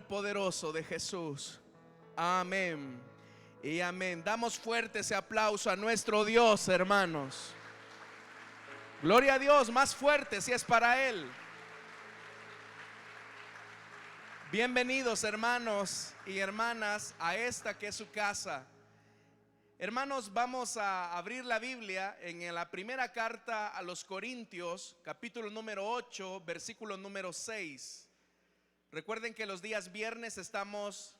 poderoso de Jesús. Amén y amén. Damos fuerte ese aplauso a nuestro Dios, hermanos. Gloria a Dios, más fuerte si es para Él. Bienvenidos, hermanos y hermanas, a esta que es su casa. Hermanos, vamos a abrir la Biblia en la primera carta a los Corintios, capítulo número 8, versículo número 6. Recuerden que los días viernes estamos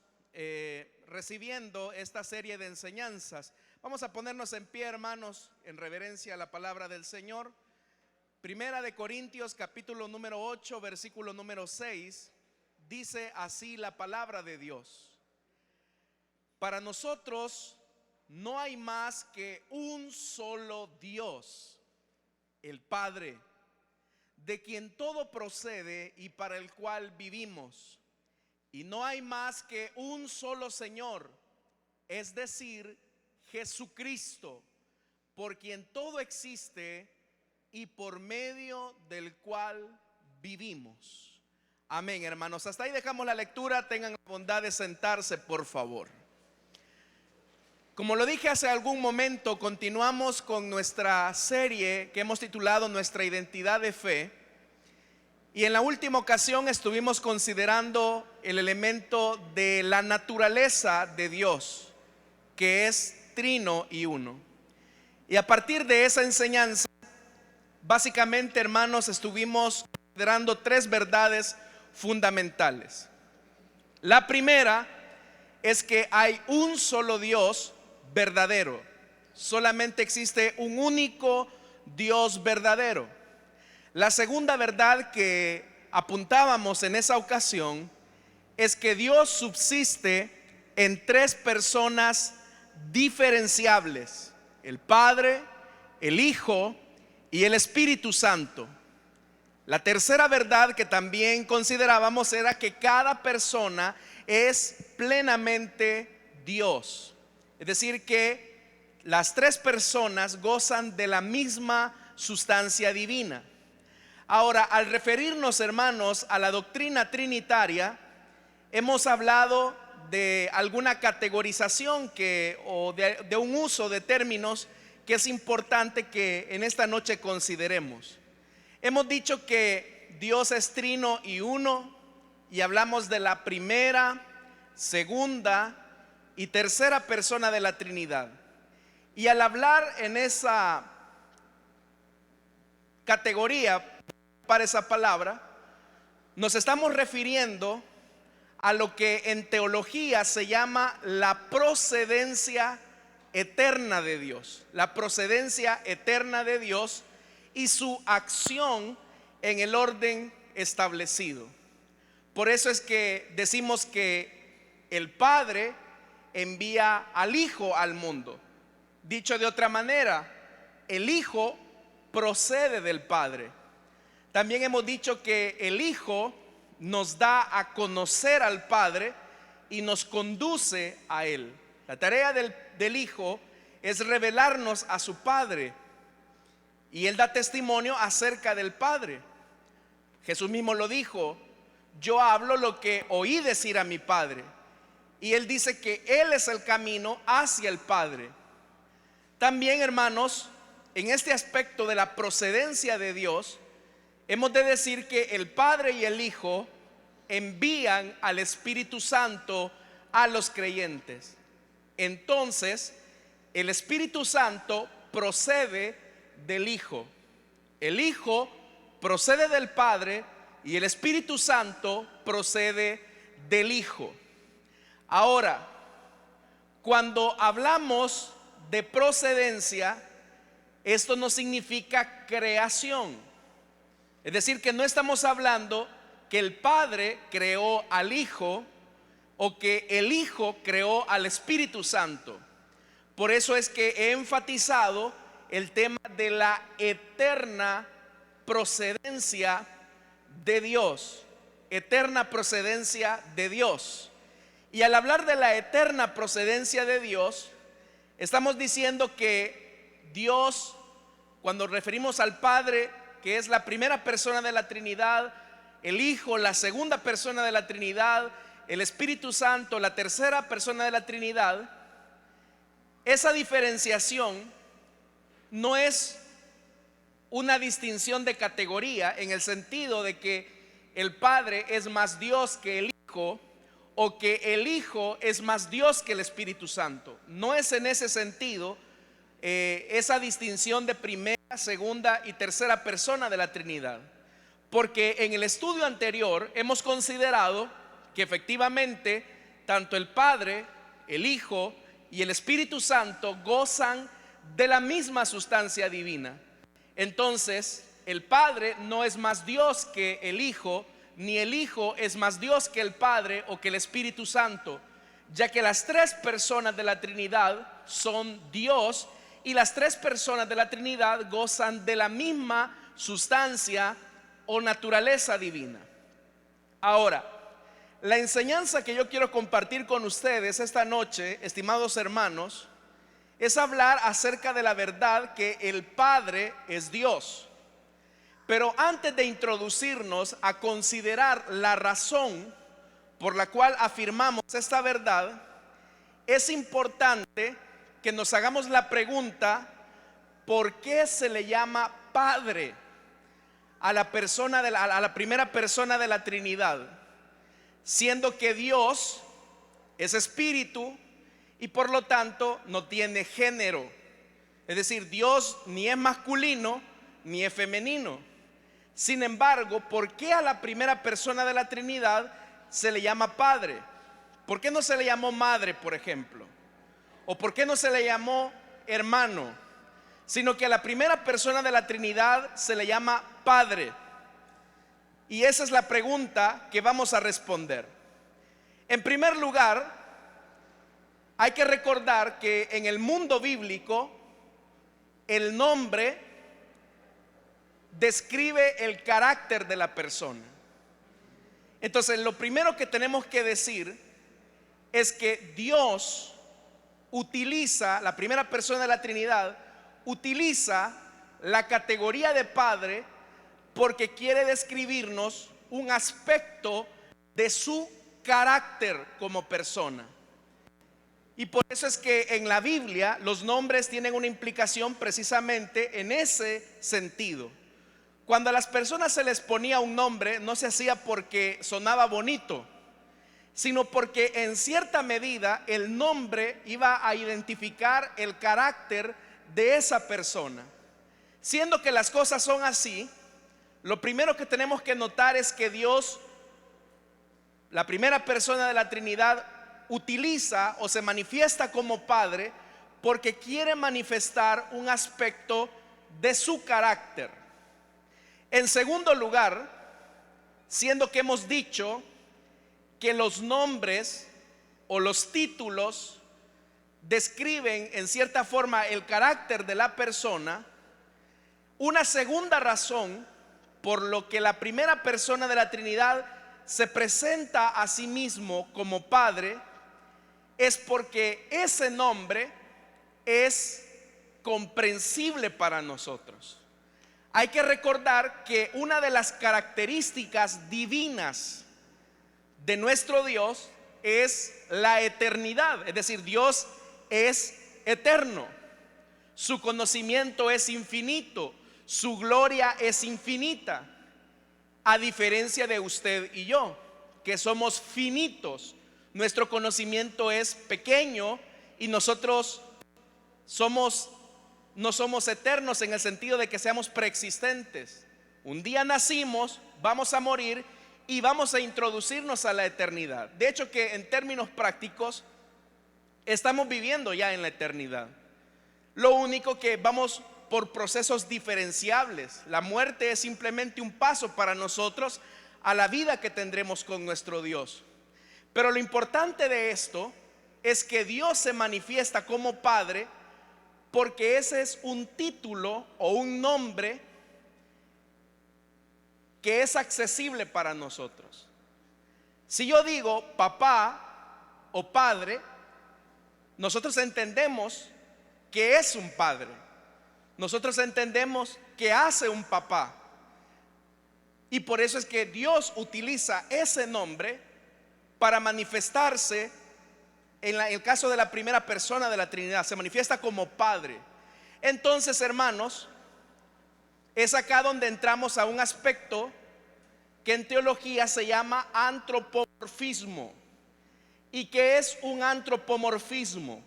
recibiendo esta serie de enseñanzas. Vamos a ponernos en pie, hermanos, en reverencia a la palabra del Señor. Primera de Corintios, capítulo número 8, versículo número 6. Dice así la palabra de Dios: para nosotros no hay más que un solo Dios, el Padre, de quien todo procede y para el cual vivimos. Y no hay más que un solo Señor, es decir, Jesucristo, por quien todo existe y por medio del cual vivimos. Amén, hermanos. Hasta ahí dejamos la lectura. Tengan la bondad de sentarse, por favor. Como lo dije hace algún momento, continuamos con nuestra serie que hemos titulado Nuestra Identidad de Fe. Y en la última ocasión estuvimos considerando el elemento de la naturaleza de Dios, que es trino y uno. Y a partir de esa enseñanza, básicamente, hermanos, estuvimos considerando tres verdades fundamentales. La primera es que hay un solo Dios verdadero. Solamente existe un único Dios verdadero. La segunda verdad que apuntábamos en esa ocasión es que Dios subsiste en tres personas diferenciables: el Padre, el Hijo y el Espíritu Santo. La tercera verdad que también considerábamos era que cada persona es plenamente Dios. Es decir, que las tres personas gozan de la misma sustancia divina. Ahora, al referirnos, hermanos, a la doctrina trinitaria, hemos hablado de alguna categorización o de un uso de términos que es importante que en esta noche consideremos. Hemos dicho que Dios es trino y uno, y hablamos de la primera, segunda y tercera persona de la Trinidad. Y al hablar en esa categoría, para esa palabra, nos estamos refiriendo a lo que en teología se llama la procedencia eterna de Dios. La procedencia eterna de Dios y su acción en el orden establecido. Por eso es que decimos que el Padre envía al Hijo al mundo. Dicho de otra manera, el Hijo procede del Padre. También hemos dicho que el Hijo nos da a conocer al Padre y nos conduce a Él. La tarea del Hijo es revelarnos a su Padre, y Él da testimonio acerca del Padre. Jesús mismo lo dijo: yo hablo lo que oí decir a mi Padre. Y Él dice que Él es el camino hacia el Padre. También, hermanos, en este aspecto de la procedencia de Dios, hemos de decir que el Padre y el Hijo envían al Espíritu Santo a los creyentes. Entonces, el Espíritu Santo procede del Hijo. El Hijo procede del Padre y el Espíritu Santo procede del Hijo. Ahora, cuando hablamos de procedencia, esto no significa creación. Es decir, que no estamos hablando que el Padre creó al Hijo o que el Hijo creó al Espíritu Santo. Por eso es que he enfatizado el tema de la eterna procedencia de Dios. Eterna procedencia de Dios. Y al hablar de la eterna procedencia de Dios, estamos diciendo que Dios, cuando referimos al Padre, que es la primera persona de la Trinidad, el Hijo, la segunda persona de la Trinidad, el Espíritu Santo, la tercera persona de la Trinidad, esa diferenciación no es una distinción de categoría en el sentido de que el Padre es más Dios que el Hijo o que el Hijo es más Dios que el Espíritu Santo. No es en ese sentido esa distinción de primera, segunda y tercera persona de la Trinidad, porque en el estudio anterior hemos considerado que efectivamente tanto el Padre, el Hijo y el Espíritu Santo gozan de la misma sustancia divina. Entonces, el Padre no es más Dios que el Hijo, ni el Hijo es más Dios que el Padre o que el Espíritu Santo, ya que las tres personas de la Trinidad son Dios y las tres personas de la Trinidad gozan de la misma sustancia o naturaleza divina. Ahora, la enseñanza que yo quiero compartir con ustedes esta noche, estimados hermanos, es hablar acerca de la verdad que el Padre es Dios. Pero antes de introducirnos a considerar la razón por la cual afirmamos esta verdad, es importante que nos hagamos la pregunta: ¿por qué se le llama Padre a la persona a la primera persona de la Trinidad? Siendo que Dios es espíritu y por lo tanto no tiene género. Es decir, Dios ni es masculino ni es femenino. Sin embargo, ¿por qué a la primera persona de la Trinidad se le llama Padre? ¿Por qué no se le llamó madre, por ejemplo? ¿O por qué no se le llamó hermano? Sino que a la primera persona de la Trinidad se le llama Padre. Y esa es la pregunta que vamos a responder. En primer lugar, hay que recordar que en el mundo bíblico el nombre describe el carácter de la persona. Entonces, lo primero que tenemos que decir es que Dios utiliza, la primera persona de la Trinidad utiliza la categoría de Padre porque quiere describirnos un aspecto de su carácter como persona. Y por eso es que en la Biblia los nombres tienen una implicación precisamente en ese sentido. Cuando a las personas se les ponía un nombre, no se hacía porque sonaba bonito, sino porque en cierta medida el nombre iba a identificar el carácter de esa persona. Siendo que las cosas son así, lo primero que tenemos que notar es que Dios, la primera persona de la Trinidad, utiliza o se manifiesta como Padre porque quiere manifestar un aspecto de su carácter. En segundo lugar, siendo que hemos dicho que los nombres o los títulos describen en cierta forma el carácter de la persona, una segunda razón por lo que la primera persona de la Trinidad se presenta a sí mismo como Padre es porque ese nombre es comprensible para nosotros. Hay que recordar que una de las características divinas de nuestro Dios es la eternidad. Es decir, Dios es eterno, su conocimiento es infinito, su gloria es infinita, a diferencia de usted y yo, que somos finitos. Nuestro conocimiento es pequeño y nosotros no somos eternos en el sentido de que seamos preexistentes. Un día nacimos, vamos a morir y vamos a introducirnos a la eternidad. De hecho, que en términos prácticos estamos viviendo ya en la eternidad. Lo único que vamos por procesos diferenciables. La muerte es simplemente un paso para nosotros a la vida que tendremos con nuestro Dios. Pero lo importante de esto es que Dios se manifiesta como Padre porque ese es un título o un nombre que es accesible para nosotros. Si yo digo papá o padre, nosotros entendemos que es un padre. Nosotros entendemos que hace un papá. Y por eso es que Dios utiliza ese nombre para manifestarse en el caso de la primera persona de la Trinidad. Se manifiesta como Padre. Entonces, hermanos, es acá donde entramos a un aspecto que en teología se llama antropomorfismo. ¿Y qué es un antropomorfismo?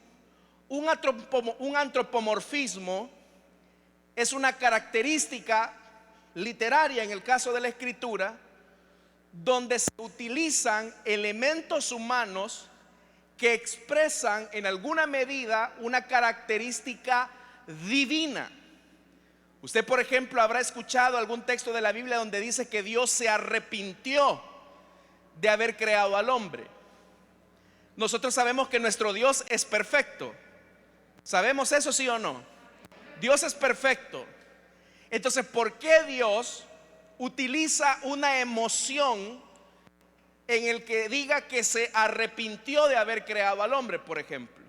Un antropomorfismo es una característica literaria en el caso de la escritura donde se utilizan elementos humanos que expresan en alguna medida una característica divina. Usted, por ejemplo, habrá escuchado algún texto de la Biblia donde dice que Dios se arrepintió de haber creado al hombre. Nosotros sabemos que nuestro Dios es perfecto. ¿Sabemos eso, sí o no? Dios es perfecto. Entonces, ¿por qué Dios utiliza una emoción en el que diga que se arrepintió de haber creado al hombre, por ejemplo?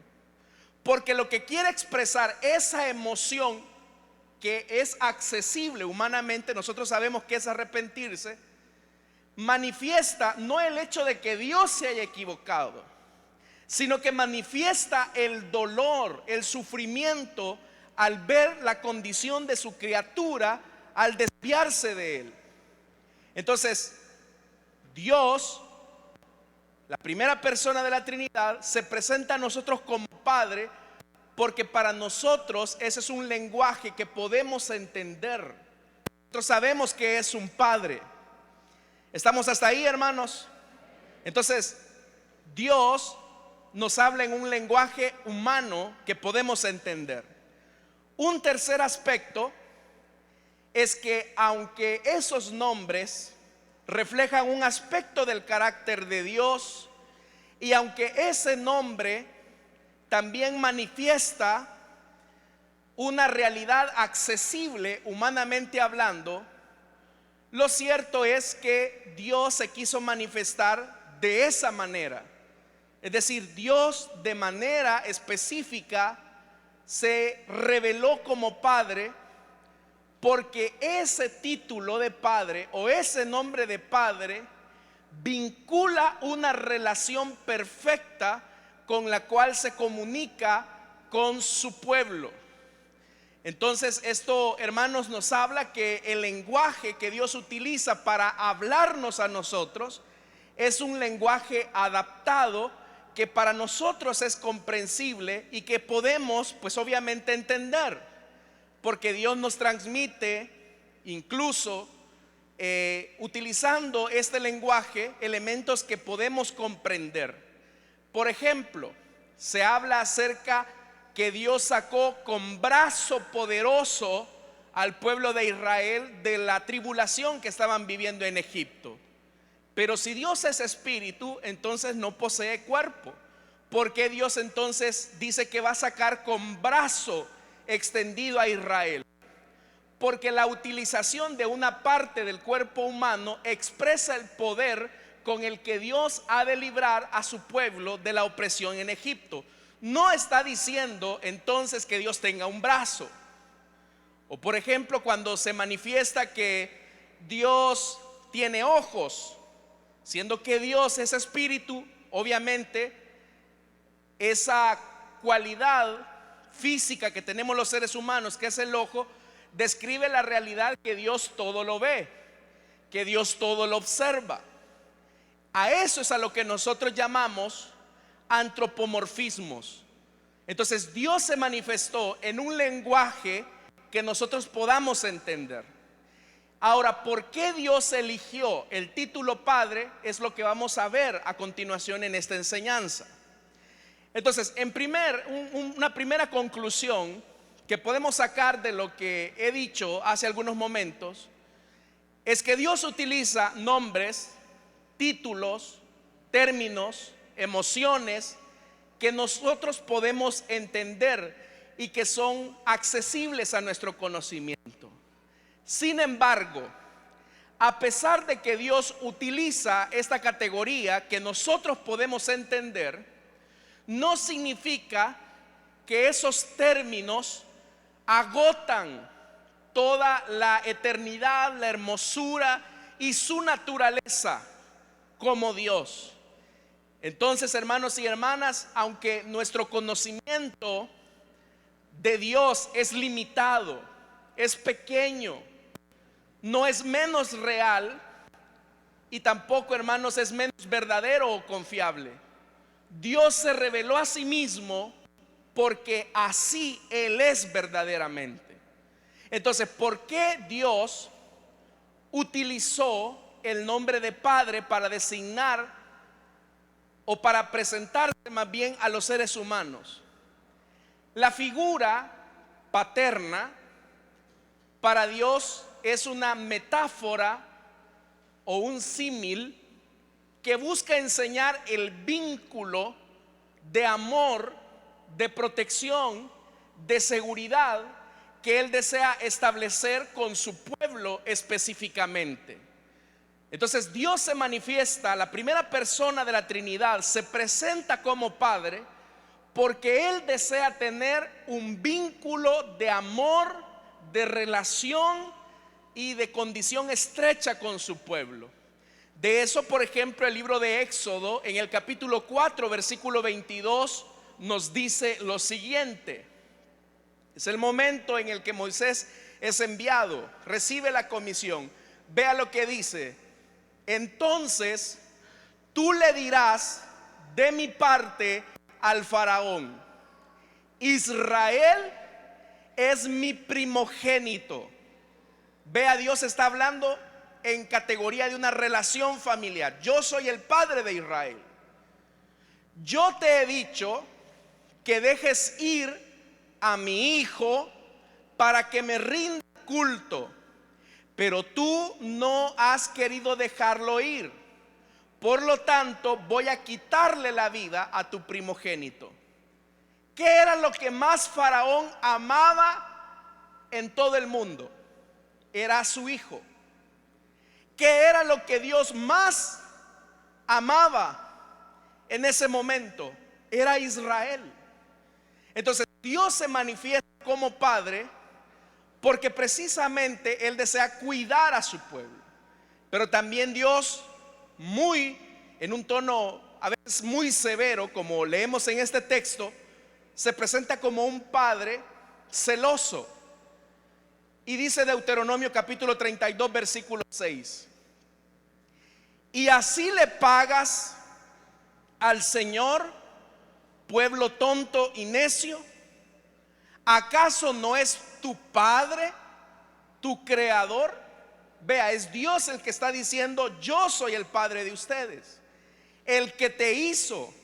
Porque lo que quiere expresar esa emoción que es accesible humanamente, nosotros sabemos que es arrepentirse, manifiesta no el hecho de que Dios se haya equivocado, sino que manifiesta el dolor, el sufrimiento al ver la condición de su criatura al desviarse de él. Entonces, Dios, la primera persona de la Trinidad, se presenta a nosotros como Padre, porque para nosotros ese es un lenguaje que podemos entender. Nosotros sabemos que es un Padre. ¿Estamos hasta ahí, hermanos? Entonces, Dios nos habla en un lenguaje humano que podemos entender. Un tercer aspecto es que aunque esos nombres reflejan un aspecto del carácter de Dios, y aunque ese nombre también manifiesta una realidad accesible humanamente hablando, lo cierto es que Dios se quiso manifestar de esa manera. Es decir, Dios de manera específica se reveló como Padre, porque ese título de Padre o ese nombre de Padre vincula una relación perfecta con la cual se comunica con su pueblo. Entonces esto, hermanos, nos habla que el lenguaje que Dios utiliza para hablarnos a nosotros es un lenguaje adaptado que para nosotros es comprensible y que podemos, pues obviamente, entender, porque Dios nos transmite incluso utilizando este lenguaje elementos que podemos comprender. Por ejemplo, se habla acerca que Dios sacó con brazo poderoso al pueblo de Israel de la tribulación que estaban viviendo en Egipto. Pero si Dios es espíritu, entonces no posee cuerpo. ¿Por qué Dios entonces dice que va a sacar con brazo extendido a Israel? Porque la utilización de una parte del cuerpo humano expresa el poder con el que Dios ha de librar a su pueblo de la opresión en Egipto. No está diciendo entonces que Dios tenga un brazo. O por ejemplo, cuando se manifiesta que Dios tiene ojos, siendo que Dios es espíritu, obviamente esa cualidad física que tenemos los seres humanos, que es el ojo, describe la realidad que Dios todo lo ve, que Dios todo lo observa. A eso es a lo que nosotros llamamos antropomorfismos. Entonces Dios se manifestó en un lenguaje que nosotros podamos entender. Ahora, ¿por qué Dios eligió el título Padre? Es lo que vamos a ver a continuación en esta enseñanza. Entonces, una primera conclusión que podemos sacar de lo que he dicho hace algunos momentos es que Dios utiliza nombres, títulos, términos, emociones que nosotros podemos entender y que son accesibles a nuestro conocimiento. Sin embargo, a pesar de que Dios utiliza esta categoría que nosotros podemos entender, no significa que esos términos agotan toda la eternidad, la hermosura y su naturaleza como Dios. Entonces, hermanos y hermanas, aunque nuestro conocimiento de Dios es limitado, es pequeño, no es menos real y tampoco, hermanos, es menos verdadero o confiable. Dios se reveló a sí mismo porque así Él es verdaderamente. Entonces, ¿por qué Dios utilizó el nombre de Padre para designar o para presentarse más bien a los seres humanos? La figura paterna para Dios es una metáfora o un símil que busca enseñar el vínculo de amor, de protección, de seguridad que Él desea establecer con su pueblo específicamente. Entonces Dios se manifiesta, la primera persona de la Trinidad se presenta como Padre porque Él desea tener un vínculo de amor, de relación y de condición estrecha con su pueblo. De eso, por ejemplo, el libro de Éxodo en el capítulo 4 versículo 22 nos dice lo siguiente. Es el momento en el que Moisés es enviado, recibe la comisión. Vea lo que dice: entonces tú le dirás de mi parte al faraón: Israel es mi primogénito. Vea, Dios está hablando en categoría de una relación familiar. Yo soy el padre de Israel. Yo te he dicho que dejes ir a mi hijo para que me rinda culto, pero tú no has querido dejarlo ir. Por lo tanto, voy a quitarle la vida a tu primogénito. ¿Qué era lo que más Faraón amaba en todo el mundo? Era a su hijo. ¿Qué era lo que Dios más amaba en ese momento? Era Israel. Entonces Dios se manifiesta como Padre porque precisamente Él desea cuidar a su pueblo. Pero también Dios, en un tono a veces muy severo, como leemos en este texto, se presenta como un padre celoso. Y dice Deuteronomio capítulo 32 versículo 6: y así le pagas al Señor, pueblo tonto y necio. ¿Acaso no es tu Padre, tu Creador? Vea, es Dios el que está diciendo: yo soy el Padre de ustedes, el que te hizo,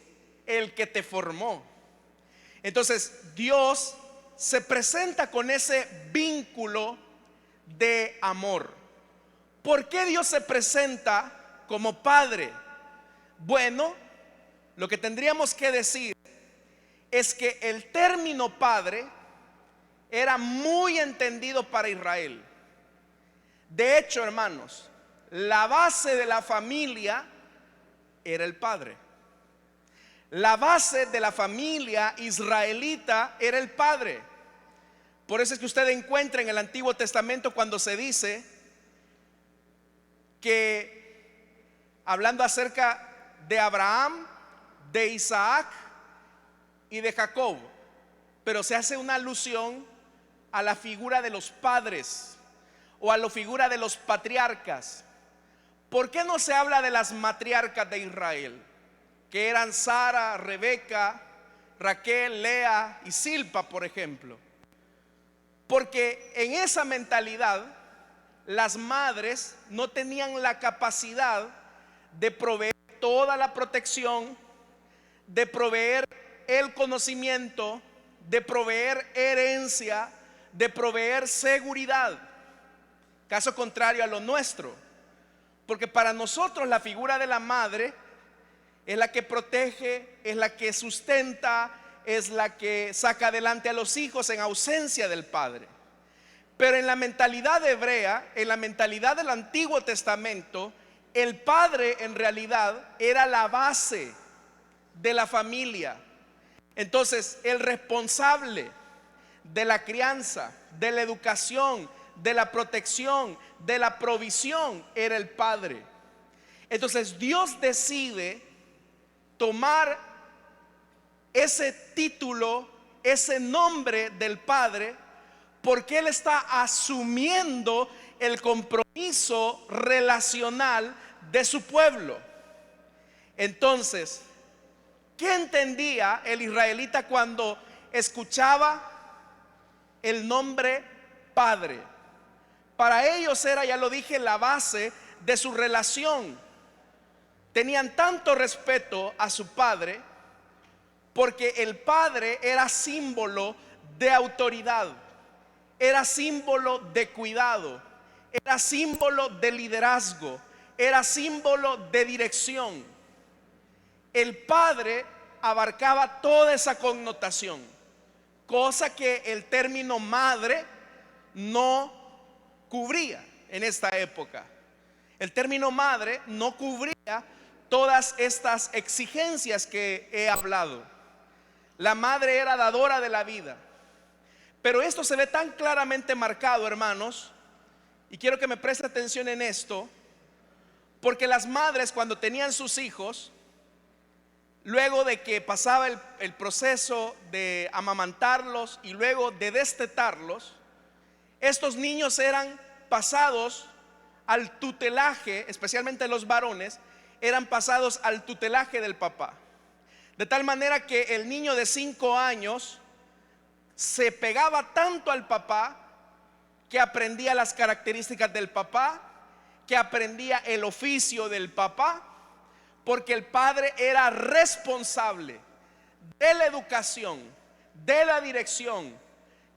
el que te formó. Entonces Dios se presenta con ese vínculo de amor. ¿Por qué Dios se presenta como Padre? Bueno, lo que tendríamos que decir es que el término padre era muy entendido para Israel. De hecho, hermanos, la base de la familia era el padre. La base de la familia israelita era el padre. Por eso es que usted encuentra en el Antiguo Testamento cuando se dice que, hablando acerca de Abraham, de Isaac y de Jacob, pero se hace una alusión a la figura de los padres o a la figura de los patriarcas. ¿Por qué no se habla de las matriarcas de Israel, que eran Sara, Rebeca, Raquel, Lea y Silpa, por ejemplo? Porque en esa mentalidad las madres no tenían la capacidad de proveer toda la protección, de proveer el conocimiento, de proveer herencia, de proveer seguridad. Caso contrario a lo nuestro, porque para nosotros la figura de la madre es la que protege, es la que sustenta, es la que saca adelante a los hijos en ausencia del padre. Pero en la mentalidad hebrea, en la mentalidad del Antiguo Testamento, el padre en realidad era la base de la familia. Entonces, el responsable de la crianza, de la educación, de la protección, de la provisión era el padre. Entonces Dios decide tomar ese título, ese nombre del Padre, porque Él está asumiendo el compromiso relacional de su pueblo. Entonces, ¿qué entendía el israelita cuando escuchaba el nombre Padre? Para ellos era, ya lo dije, la base de su relación. Tenían tanto respeto a su padre porque el padre era símbolo de autoridad, era símbolo de cuidado, era símbolo de liderazgo, era símbolo de dirección. El padre abarcaba toda esa connotación, cosa que el término madre no cubría en esta época. El término madre no cubría todas estas exigencias que he hablado. La madre era dadora de la vida. Pero esto se ve tan claramente marcado, hermanos, y quiero que me preste atención en esto, porque las madres, cuando tenían sus hijos, luego de que pasaba el proceso de amamantarlos y luego de destetarlos, estos niños eran pasados al tutelaje, especialmente los varones, eran pasados al tutelaje del papá. De tal manera que el niño de 5 años se pegaba tanto al papá que aprendía las características del papá, que aprendía el oficio del papá, porque el padre era responsable de la educación, de la dirección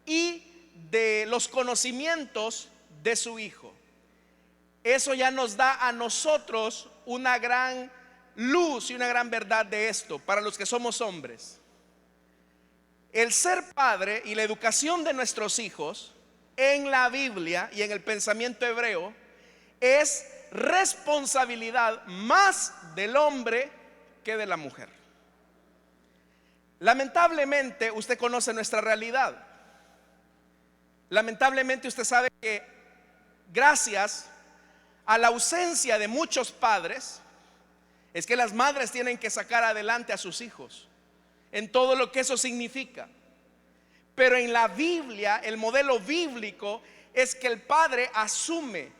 y de los conocimientos de su hijo. Eso ya nos da a nosotros una gran luz y una gran verdad de esto para los que somos hombres. El ser padre y la educación de nuestros hijos en la Biblia y en el pensamiento hebreo es responsabilidad más del hombre que de la mujer. Lamentablemente usted conoce nuestra realidad. Lamentablemente usted sabe que gracias a la ausencia de muchos padres es que las madres tienen que sacar adelante a sus hijos en todo lo que eso significa. Pero en la Biblia, el modelo bíblico es que el padre asume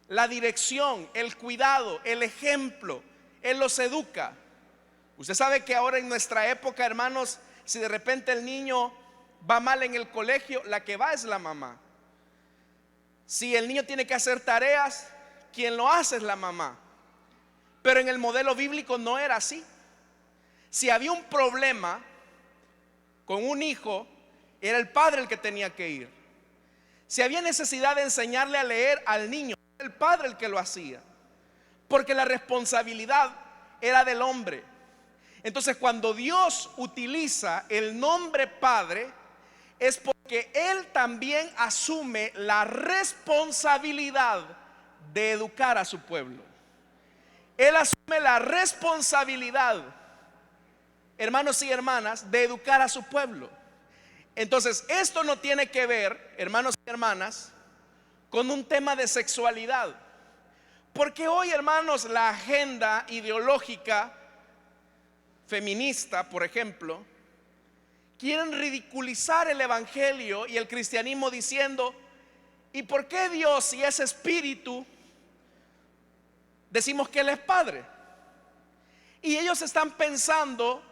la dirección, el cuidado, el ejemplo. Él los educa. Usted sabe que ahora en nuestra época, hermanos, si de repente el niño va mal en el colegio, la que va es la mamá. Si el niño tiene que hacer tareas, quien lo hace es la mamá. Pero en el modelo bíblico no era así. Si había un problema con un hijo, era el padre el que tenía que ir. Si había necesidad de enseñarle a leer al niño, era el padre el que lo hacía, porque la responsabilidad era del hombre. Entonces, cuando Dios utiliza el nombre Padre, es porque Él también asume la responsabilidad de educar a su pueblo. Él asume la responsabilidad, hermanos y hermanas, de educar a su pueblo. Entonces, esto no tiene que ver, hermanos y hermanas, con un tema de sexualidad. Porque hoy, hermanos, la agenda ideológica feminista, por ejemplo, quieren ridiculizar el evangelio y el cristianismo diciendo: ¿y por qué Dios, si es espíritu, decimos que Él es Padre? Y ellos están pensando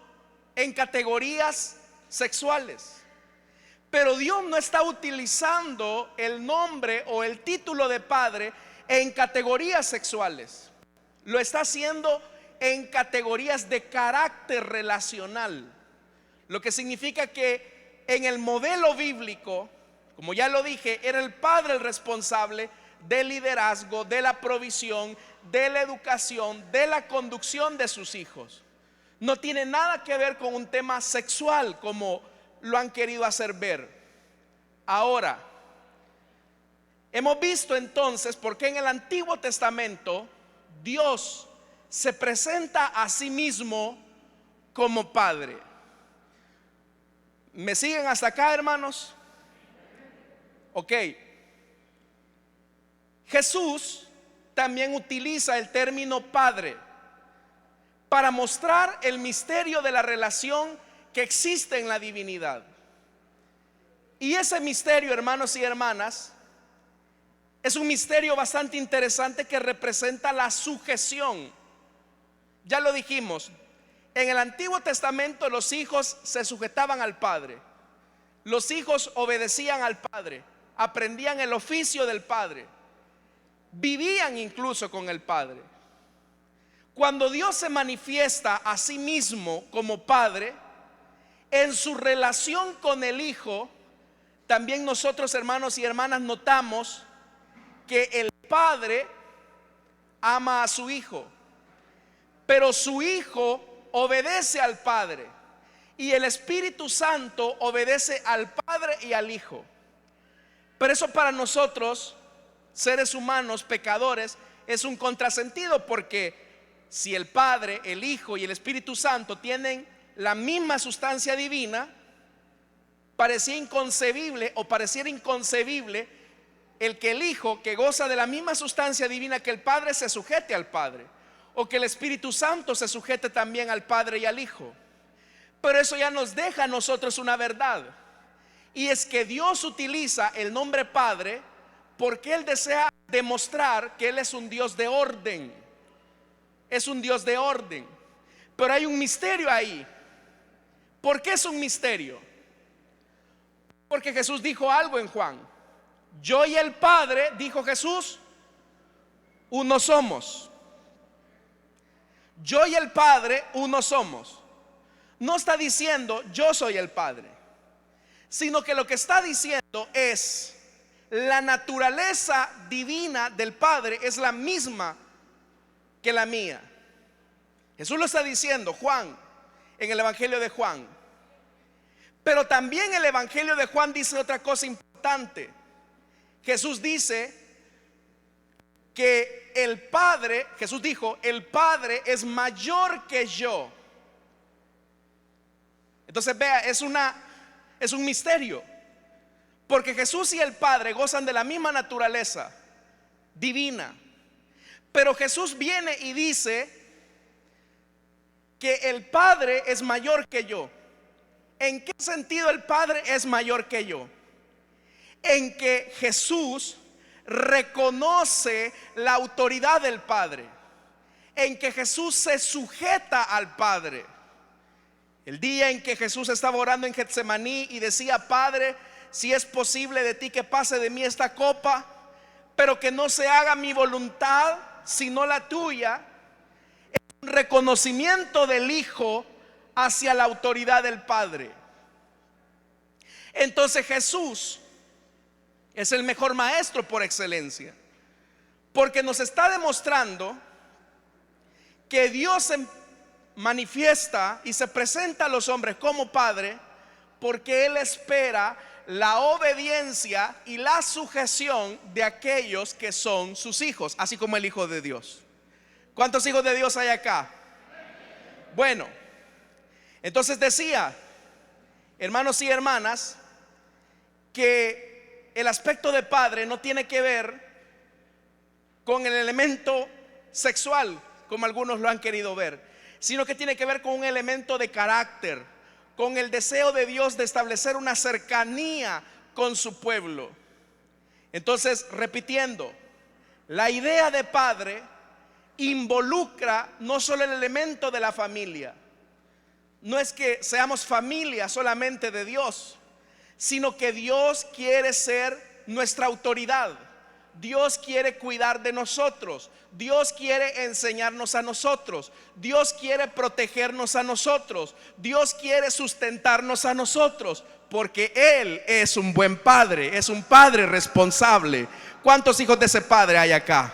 en categorías sexuales. Pero Dios no está utilizando el nombre o el título de Padre en categorías sexuales. Lo está haciendo en categorías de carácter relacional. Lo que significa que en el modelo bíblico, como ya lo dije, era el padre el responsable del liderazgo, de la provisión, de la educación, de la conducción de sus hijos. No tiene nada que ver con un tema sexual como lo han querido hacer ver. Ahora, hemos visto entonces por qué en el Antiguo Testamento Dios se presenta a sí mismo como Padre. ¿Me siguen hasta acá, hermanos? Ok. Jesús también utiliza el término Padre, para mostrar el misterio de la relación que existe en la divinidad. Y ese misterio, hermanos y hermanas, es un misterio bastante interesante que representa la sujeción. Ya lo dijimos, en el Antiguo Testamento los hijos se sujetaban al Padre. Los hijos obedecían al Padre, aprendían el oficio del Padre, vivían incluso con el Padre. Cuando Dios se manifiesta a sí mismo como Padre, en su relación con el Hijo, también nosotros, hermanos y hermanas, notamos que el Padre ama a su Hijo, pero su Hijo obedece al Padre, y el Espíritu Santo obedece al Padre y al Hijo. Pero eso para nosotros, seres humanos, pecadores, es un contrasentido, porque si el Padre, el Hijo y el Espíritu Santo tienen la misma sustancia divina, pareciera inconcebible el que el Hijo, que goza de la misma sustancia divina que el Padre, se sujete al Padre, o que el Espíritu Santo se sujete también al Padre y al Hijo. Pero eso ya nos deja a nosotros una verdad, y es que Dios utiliza el nombre Padre porque Él desea demostrar que Él es un Dios de orden. Es un Dios de orden. Pero hay un misterio ahí. ¿Por qué es un misterio? Porque Jesús dijo algo en Juan: yo y el Padre, dijo Jesús, uno somos. Yo y el Padre uno somos. No está diciendo yo soy el Padre, sino que lo que está diciendo es: la naturaleza divina del Padre es la misma que la mía. Jesús lo está diciendo Juan, en el Evangelio de Juan. Pero también el Evangelio de Juan dice otra cosa importante. Jesús dice que el Padre, Jesús dijo, el Padre es mayor que yo. Entonces vea, es un misterio, porque Jesús y el Padre gozan de la misma naturaleza divina. Pero Jesús viene y dice que el Padre es mayor que yo. ¿En qué sentido el Padre es mayor que yo? En que Jesús reconoce la autoridad del Padre, en que Jesús se sujeta al Padre. El día en que Jesús estaba orando en Getsemaní y decía: Padre, si es posible de ti que pase de mí esta copa, pero que no se haga mi voluntad sino la tuya, es un reconocimiento del Hijo hacia la autoridad del Padre. Entonces Jesús es el mejor maestro por excelencia, porque nos está demostrando que Dios se manifiesta y se presenta a los hombres como Padre, porque Él espera la obediencia y la sujeción de aquellos que son sus hijos, así como el Hijo de Dios. ¿Cuántos hijos de Dios hay acá? Bueno, entonces decía, hermanos y hermanas, que el aspecto de Padre no tiene que ver con el elemento sexual, como algunos lo han querido ver, sino que tiene que ver con un elemento de carácter, con el deseo de Dios de establecer una cercanía con su pueblo. Entonces, repitiendo, la idea de Padre involucra no solo el elemento de la familia. No es que seamos familia solamente de Dios, sino que Dios quiere ser nuestra autoridad. Dios quiere cuidar de nosotros. Dios quiere enseñarnos a nosotros. Dios quiere protegernos a nosotros. Dios quiere sustentarnos a nosotros, porque Él es un buen padre, es un padre responsable. ¿Cuántos hijos de ese padre hay acá?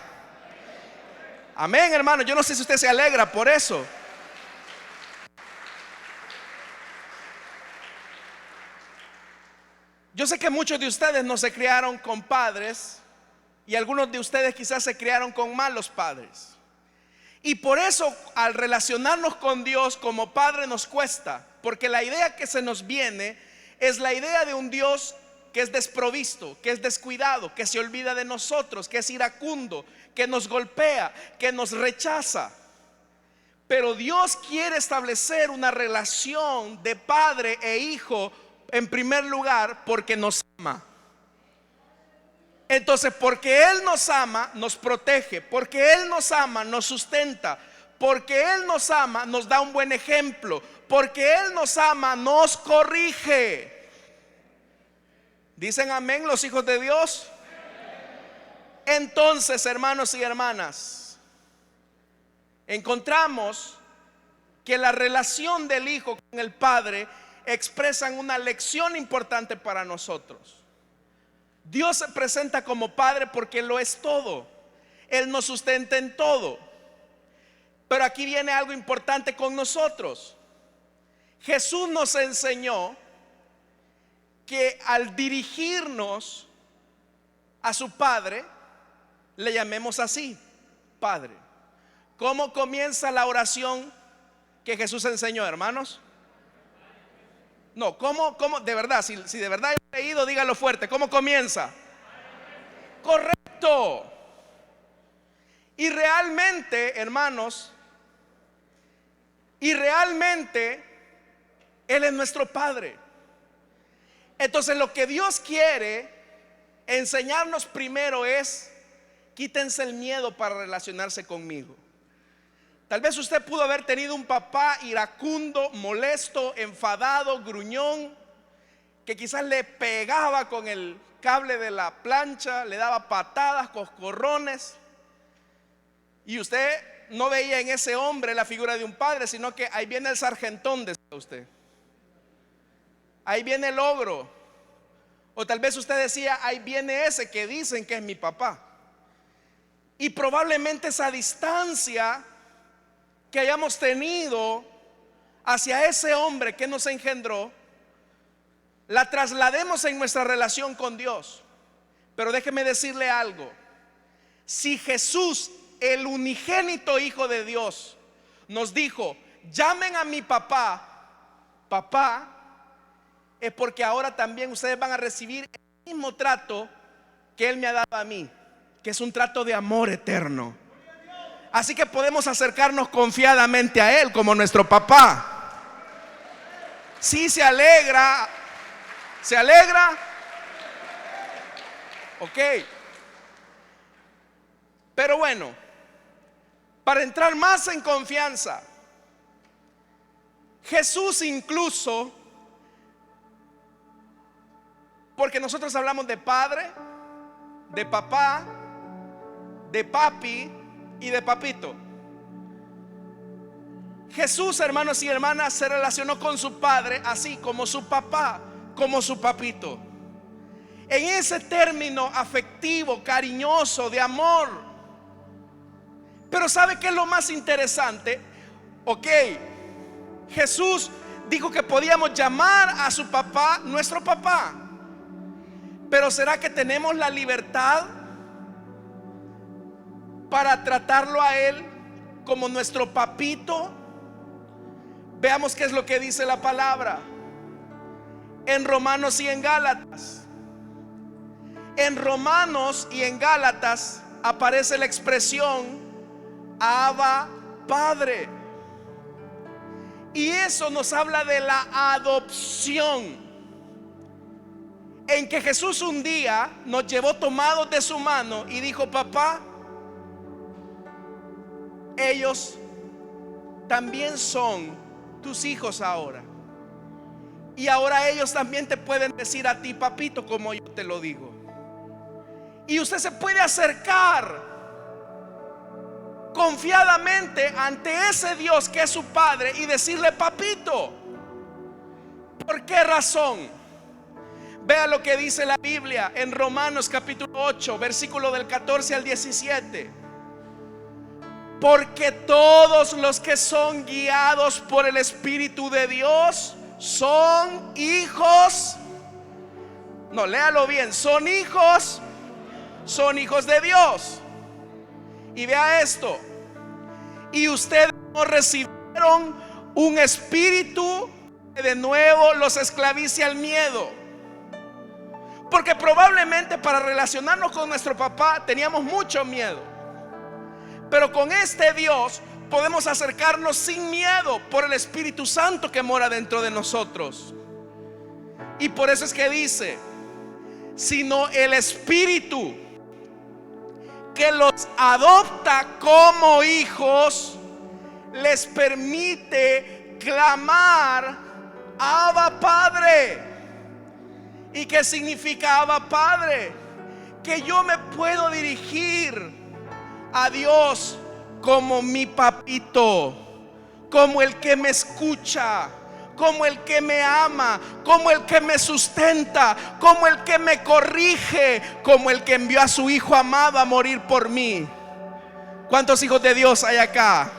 Amén, hermano. Yo no sé si usted se alegra por eso. Yo sé que muchos de ustedes no se criaron con padres, y algunos de ustedes quizás se criaron con malos padres. Y por eso al relacionarnos con Dios como Padre nos cuesta, porque la idea que se nos viene es la idea de un Dios que es desprovisto, que es descuidado, que se olvida de nosotros, que es iracundo, que nos golpea, que nos rechaza. Pero Dios quiere establecer una relación de padre e hijo en primer lugar porque nos ama. Entonces, porque Él nos ama, nos protege. Porque Él nos ama, nos sustenta. Porque Él nos ama, nos da un buen ejemplo. Porque Él nos ama, nos corrige. ¿Dicen amén los hijos de Dios? Entonces, hermanos y hermanas, encontramos que la relación del hijo con el padre expresan una lección importante para nosotros. Dios se presenta como padre porque lo es todo. Él nos sustenta en todo. Pero aquí viene algo importante con nosotros. Jesús nos enseñó que al dirigirnos a su padre, le llamemos así, Padre. ¿Cómo comienza la oración que Jesús enseñó, hermanos? No, ¿cómo? De verdad, si de verdad he leído, dígalo fuerte. ¿Cómo comienza? Correcto. Y realmente, hermanos, Él es nuestro Padre. Entonces lo que Dios quiere enseñarnos primero es: quítense el miedo para relacionarse conmigo. Tal vez usted pudo haber tenido un papá iracundo, molesto, enfadado, gruñón, que quizás le pegaba con el cable de la plancha, le daba patadas, coscorrones, y usted no veía en ese hombre la figura de un padre, sino que ahí viene el sargentón, decía usted. Ahí viene el ogro. O tal vez usted decía: ahí viene ese que dicen que es mi papá. Y probablemente esa distancia que hayamos tenido hacia ese hombre que nos engendró, la traslademos en nuestra relación con Dios. Pero déjeme decirle algo: si Jesús, el unigénito Hijo de Dios, nos dijo: llamen a mi papá, papá, es porque ahora también ustedes van a recibir el mismo trato que Él me ha dado a mí, que es un trato de amor eterno. Así que podemos acercarnos confiadamente a Él como nuestro papá. Sí, se alegra. ¿Se alegra? Ok. Pero bueno, para entrar más en confianza, Jesús incluso, porque nosotros hablamos de padre, de papá, de papi y de papito. Jesús, hermanos y hermanas, se relacionó con su padre así como su papá, como su papito. En ese término afectivo, cariñoso, de amor. Pero ¿sabe qué es lo más interesante? Ok, Jesús dijo que podíamos llamar a su papá nuestro papá. Pero ¿será que tenemos la libertad para tratarlo a Él como nuestro papito? Veamos qué es lo que dice la palabra en Romanos y en Gálatas. En Romanos y en Gálatas aparece la expresión Abba Padre. Y eso nos habla de la adopción, en que Jesús un día nos llevó tomados de su mano y dijo: papá, ellos también son tus hijos ahora. Y ahora ellos también te pueden decir a ti papito, como yo te lo digo. Y usted se puede acercar confiadamente ante ese Dios que es su Padre y decirle papito. ¿Por qué razón? Vea lo que dice la Biblia en Romanos capítulo 8, versículo del 14 al 17. Porque todos los que son guiados por el Espíritu de Dios son hijos. No, léalo bien. Son hijos de Dios. Y vea esto: y ustedes no recibieron un espíritu que de nuevo los esclavice al miedo. Porque probablemente para relacionarnos con nuestro papá teníamos mucho miedo. Pero con este Dios podemos acercarnos sin miedo por el Espíritu Santo que mora dentro de nosotros. Y por eso es que dice, sino el Espíritu que los adopta como hijos les permite clamar Abba Padre. ¿Y qué significa Abba Padre? Que yo me puedo dirigir a Dios como mi papito, como el que me escucha, como el que me ama, como el que me sustenta, como el que me corrige, como el que envió a su Hijo amado a morir por mí. ¿Cuántos hijos de Dios hay acá?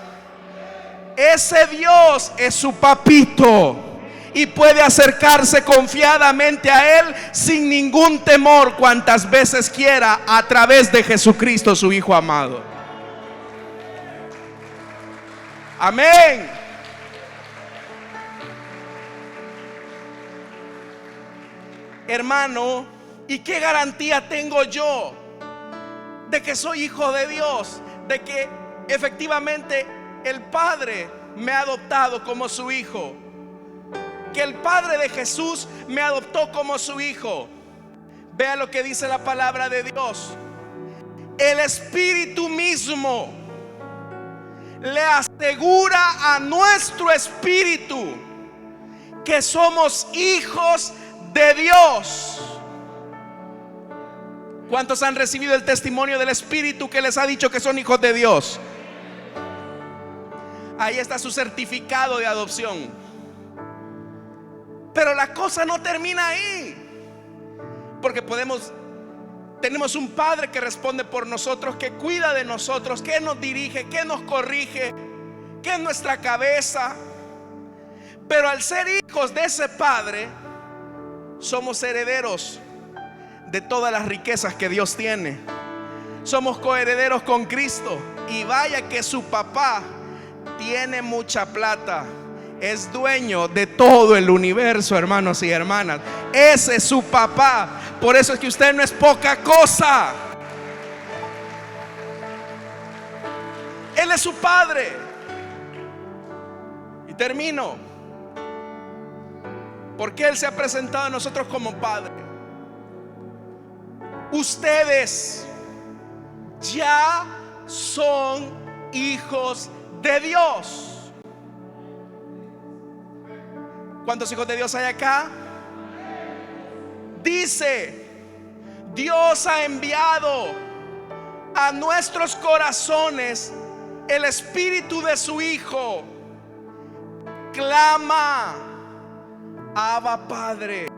Ese Dios es su papito y puede acercarse confiadamente a Él sin ningún temor cuantas veces quiera a través de Jesucristo, su Hijo amado. Amén. Hermano, ¿y qué garantía tengo yo de que soy hijo de Dios? De que efectivamente el Padre me ha adoptado como su hijo, que el Padre de Jesús me adoptó como su hijo. Vea lo que dice la palabra de Dios. El Espíritu mismo le asegura a nuestro espíritu que somos hijos de Dios. ¿Cuántos han recibido el testimonio del Espíritu que les ha dicho que son hijos de Dios? Ahí está su certificado de adopción. Pero la cosa no termina ahí, porque tenemos un Padre que responde por nosotros, que cuida de nosotros, que nos dirige, que nos corrige, que es nuestra cabeza. Pero al ser hijos de ese Padre, somos herederos de todas las riquezas que Dios tiene. Somos coherederos con Cristo. Y vaya que su papá tiene mucha plata, es dueño de todo el universo, hermanos y hermanas. Ese es su papá. Por eso es que usted no es poca cosa. Él es su Padre. Y termino. Porque Él se ha presentado a nosotros como Padre. Ustedes ya son hijos de Dios. ¿Cuántos hijos de Dios hay acá? Dice, Dios ha enviado a nuestros corazones el Espíritu de su Hijo. Clama, Abba Padre.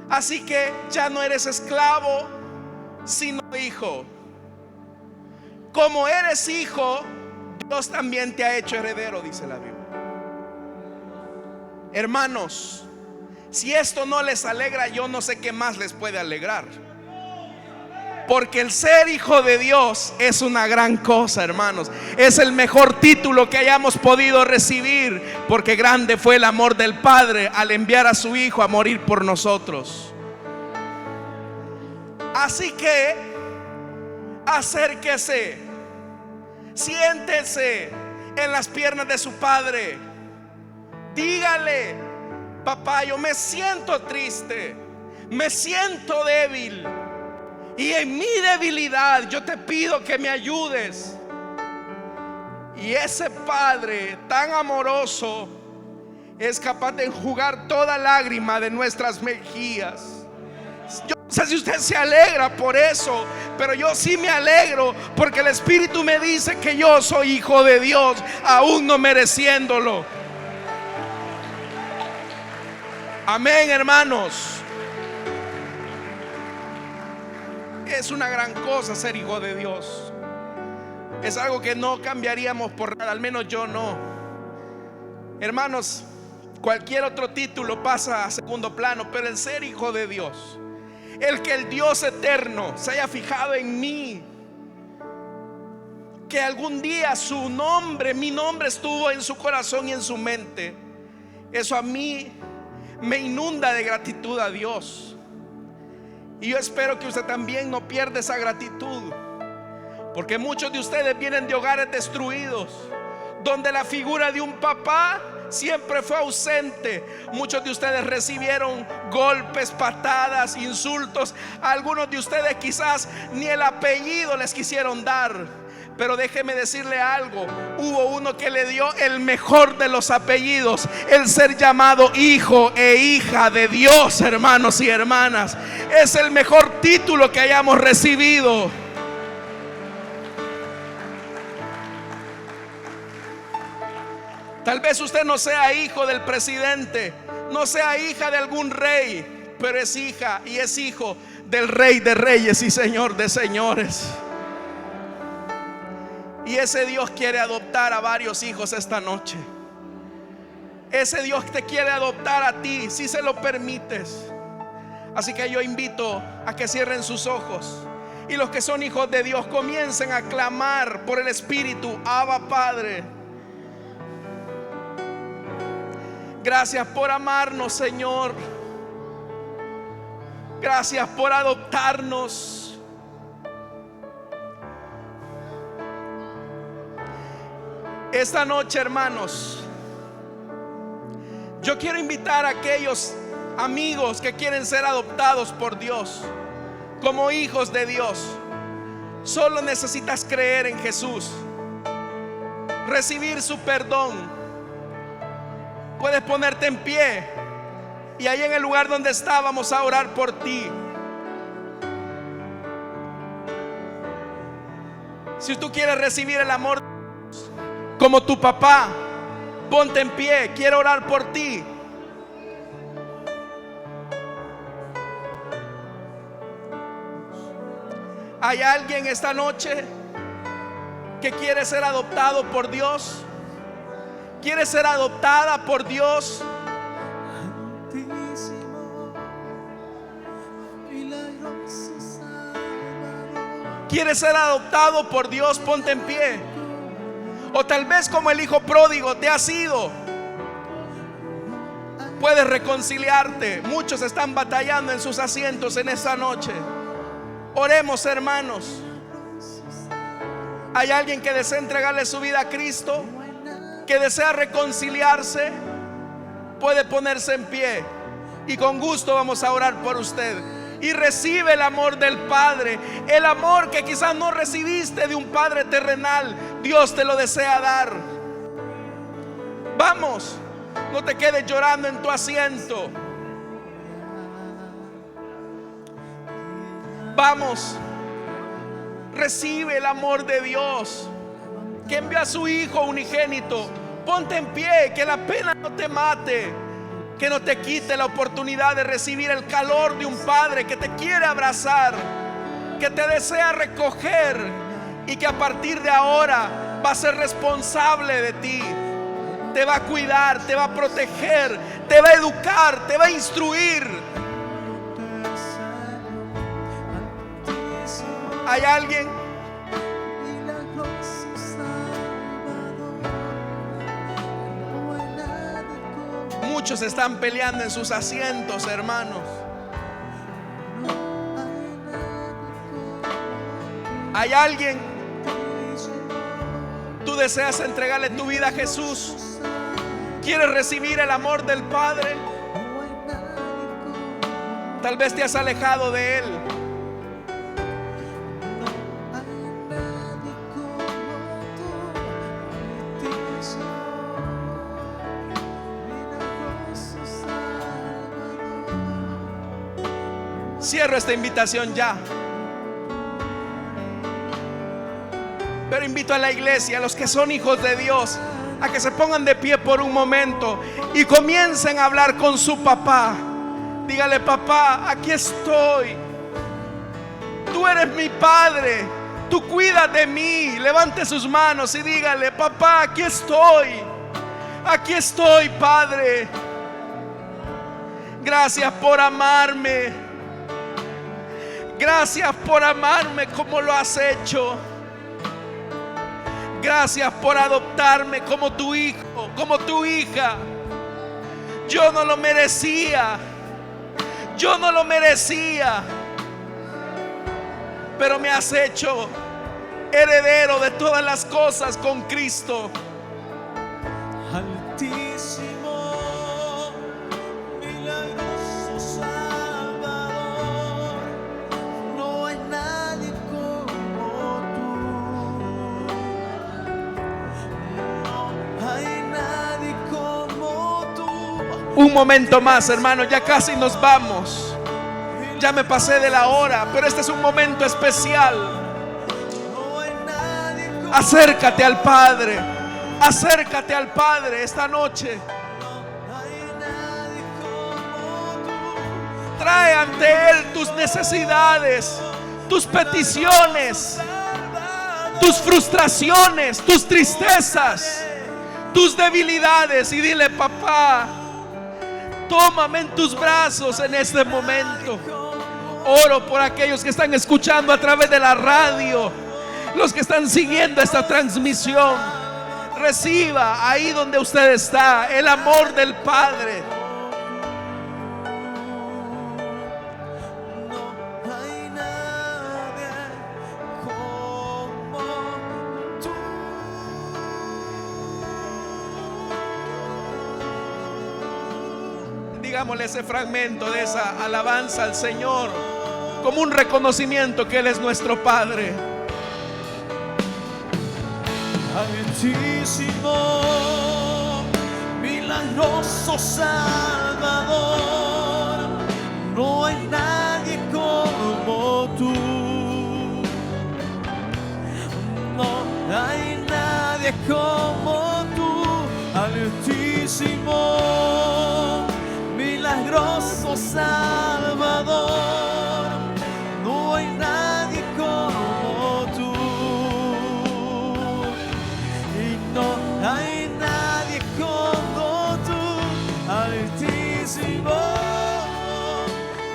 Así que ya no eres esclavo, sino hijo. Como eres hijo, Dios también te ha hecho heredero, dice la Biblia. Hermanos, si esto no les alegra, yo no sé qué más les puede alegrar. Porque el ser hijo de Dios es una gran cosa, hermanos. Es el mejor título que hayamos podido recibir, porque grande fue el amor del Padre al enviar a su Hijo a morir por nosotros. Así que acérquese, siéntese en las piernas de su Padre. Dígale: papá, yo me siento triste, me siento débil, y en mi debilidad yo te pido que me ayudes. Y ese Padre tan amoroso es capaz de enjugar toda lágrima de nuestras mejillas. Yo no sé si usted se alegra por eso, pero yo sí me alegro, porque el Espíritu me dice que yo soy hijo de Dios, aún no mereciéndolo. Amén, hermanos. Es una gran cosa ser hijo de Dios. Es algo que no cambiaríamos por nada, al menos yo no. Hermanos, cualquier otro título pasa a segundo plano, pero el ser hijo de Dios, el que el Dios eterno se haya fijado en mí, que algún día su nombre, mi nombre estuvo en su corazón y en su mente, eso a mí me inunda de gratitud a Dios. Y yo espero que usted también no pierda esa gratitud, Porque muchos de ustedes vienen de hogares destruidos, donde la figura de un papá siempre fue ausente. Muchos de ustedes recibieron golpes, patadas, insultos. A algunos de ustedes quizás ni el apellido les quisieron dar. Pero déjeme decirle algo: hubo uno que le dio el mejor de los apellidos, el ser llamado hijo e hija de Dios, hermanos y hermanas. Es el mejor título que hayamos recibido. Tal vez usted no sea hijo del presidente, no sea hija de algún rey, pero es hija y es hijo del Rey de Reyes y Señor de Señores. Y ese Dios quiere adoptar a varios hijos esta noche. Ese Dios te quiere adoptar a ti, si se lo permites. Así que yo invito a que cierren sus ojos, y los que son hijos de Dios comiencen a clamar por el Espíritu: Abba, Padre. Gracias por amarnos, Señor. Gracias por adoptarnos. Esta noche, hermanos, yo quiero invitar a aquellos amigos que quieren ser adoptados por Dios como hijos de Dios. Solo necesitas creer en Jesús, recibir su perdón. Puedes ponerte en pie, y ahí en el lugar donde está vamos a orar por ti. Si tú quieres recibir el amor de Dios como tu papá, ponte en pie, quiero orar por ti. ¿Hay alguien esta noche que quiere ser adoptado por Dios? ¿Quiere ser adoptada por Dios? ¿Quieres ser adoptado por Dios? Ponte en pie. O tal vez como el hijo pródigo te has ido. Puedes reconciliarte. Muchos están batallando en sus asientos en esta noche. Oremos, hermanos. ¿Hay alguien que desea entregarle su vida a Cristo, que desea reconciliarse? Puede ponerse en pie y con gusto vamos a orar por usted. Y recibe el amor del Padre, el amor que quizás no recibiste de un Padre terrenal. Dios te lo desea dar. Vamos, no te quedes llorando en tu asiento. Vamos, recibe el amor de Dios, que envió a su Hijo unigénito. Ponte en pie, que la pena no te mate, que no te quite la oportunidad de recibir el calor de un Padre que te quiere abrazar, que te desea recoger y que a partir de ahora va a ser responsable de ti. Te va a cuidar, te va a proteger, te va a educar, te va a instruir. ¿Hay alguien? Muchos están peleando en sus asientos, hermanos. ¿Hay alguien? ¿Tú deseas entregarle tu vida a Jesús? ¿Quieres recibir el amor del Padre? Tal vez te has alejado de Él. Cierro esta invitación ya, pero invito a la iglesia, a los que son hijos de Dios, a que se pongan de pie por un momento y comiencen a hablar con su papá. Dígale: papá, aquí estoy. Tú eres mi padre, tú cuidas de mí. Levante sus manos y dígale: papá, aquí estoy. Aquí estoy, Padre. Gracias por amarme. Gracias por amarme como lo has hecho. Gracias por adoptarme como tu hijo, como tu hija. Yo no lo merecía. Yo no lo merecía. Pero me has hecho heredero de todas las cosas con Cristo. Altísimo, milagroso Salvador, no hay nadie como tú. No hay nadie como tú. Un momento más, hermano, ya casi nos vamos. Ya me pasé de la hora, pero este es un momento especial. No hay nadie como Acércate al Padre. Acércate al Padre esta noche. no hay nadie como tú. Trae ante Él tus necesidades, tus peticiones, tus frustraciones, tus tristezas, tus debilidades, y dile: papá, tómame en tus brazos en este momento. Oro por aquellos que están escuchando a través de la radio, los que están siguiendo esta transmisión. Reciba ahí donde usted está el amor del Padre. No hay nadie como tú. Digámosle ese fragmento de esa alabanza al Señor como un reconocimiento que Él es nuestro Padre. Altísimo, milagroso Salvador, no hay nadie como tú. No hay nadie como tú. Altísimo, milagroso Salvador, no hay nadie como tú. Y no hay nadie como tú. Altísimo,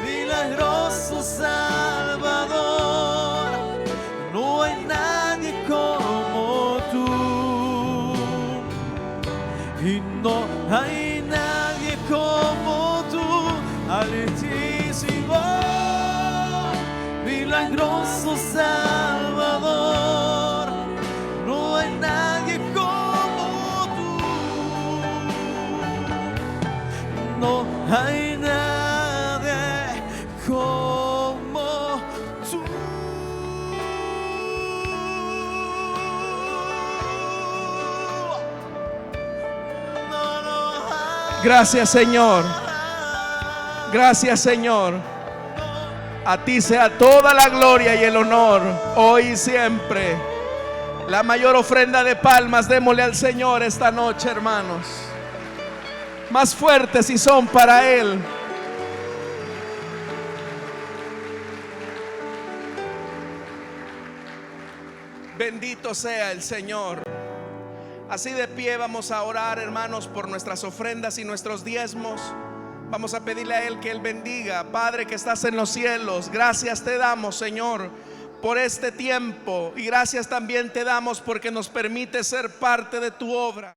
milagroso Salvador, no hay nadie como tú. Y no hay nadie como tú. Altísimo, milagroso Salvador, no hay nadie como tú. No hay nadie como tú. No, no hay. Gracias, Señor. Gracias, Señor. A ti sea toda la gloria y el honor, hoy y siempre. La mayor ofrenda de palmas démosle al Señor esta noche, hermanos. Más fuertes si son para Él. Bendito sea el Señor. Así de pie vamos a orar, hermanos, por nuestras ofrendas y nuestros diezmos. Vamos a pedirle a Él que Él bendiga. Padre que estás en los cielos, gracias te damos, Señor, por este tiempo. Y gracias también te damos porque nos permite ser parte de tu obra.